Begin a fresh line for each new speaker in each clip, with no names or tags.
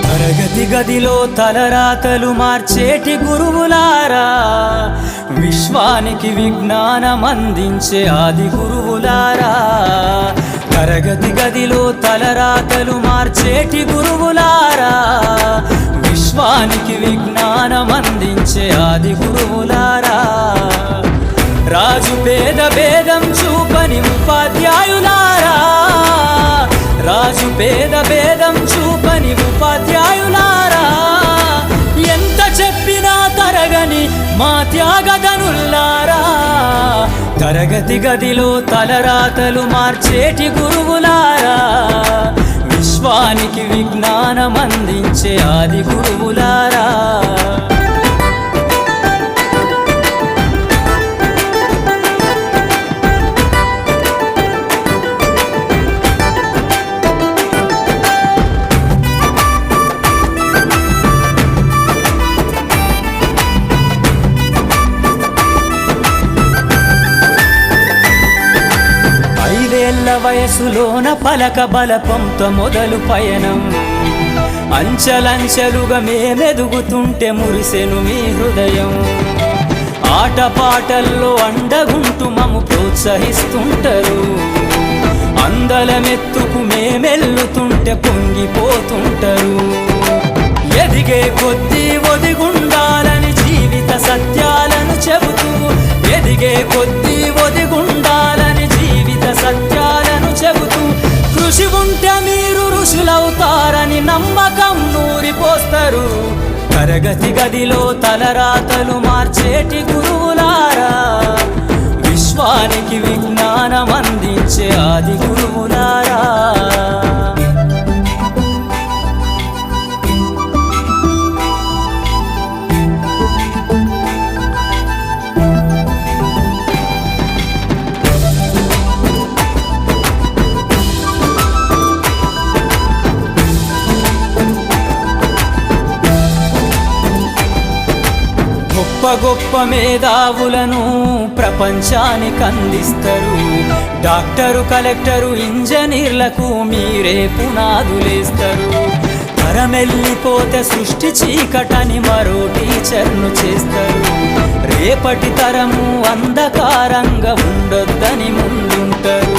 తరగతి గదిలో తలరాతలు మార్చేటి గురువులారా, విశ్వానికి విజ్ఞానం అందించే ఆది గురువులారా. తరగతి గదిలో తలరాతలు మార్చేటి గురువులారా, విశ్వానికి విజ్ఞానం అందించే ఆది గురువులారా. రాజు పేద భేదం చూపని ఉపాధ్యాయులారా, రాజు పేద భేదం చూపని ఉపాధ్యాయులారా. ఎంత చెప్పినా తరగని మా త్యాగధనుల్లారా, తరగతి గదిలో తలరాతలు మార్చేటి గురువులారా, విశ్వానికి విజ్ఞానం అందించే ఆది గురువులారా. వయసులోన పలక బలపంతో మొదలు పయనం, అంచెలంచెలుగా మేమెదుగుతుంటే మురిసెను మీ హృదయం. ఆటపాటల్లో అండగుంటూ మమ్ము ప్రోత్సహిస్తుంటారు, అందలమెత్తుకు మేమెల్లుతుంటే పొంగిపోతుంటారు. ఎదిగే కొద్దీ ఒదిగుండాలని జీవిత సత్యాలను చెబుతూ, ఎదిగే కొద్దీ ఒదిగుండాలని జీవిత సత్యాలను చెబుతూ, కృషి ఉంటే మీరు ఋషులవుతారని నమ్మకం నూరిపోస్తారు. తరగతి గదిలో తలరాతలు మార్చేటి గురువులారా, విశ్వానికి విజ్ఞానం అందించే ఆది గురువులారా. గొప్ప గొప్ప మేధావులను ప్రపంచానికి అందిస్తారు. డాక్టరు, కలెక్టరు, ఇంజనీర్లకు మీరే పునాదులేస్తారు. తరమెల్లిపోతే సృష్టి చీకటని మరో టీచర్ను చేస్తారు. రేపటి తరము అంధకారంగా ఉండొద్దని ముందుంటారు.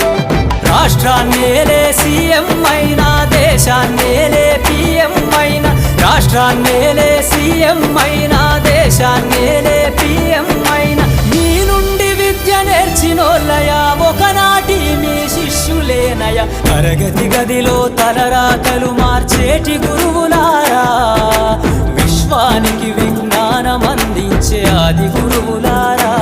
రాష్ట్రాన్నేలే సీఎం అయినా, దేశాన్నేలే పిఎం అయినా, రాష్ట్రాన్నేలే సీఎం అయినా, దేశాన్నేలే పిఎం అయినా, మీ నుండి విద్య నేర్చినోళ్ళయా, ఒకనాటి మీ శిష్యులేనయ. తరగతి గదిలో తలరాతలు మార్చేటి గురువులారా, విశ్వానికి విజ్ఞానం అందించే ఆది గురువులారా.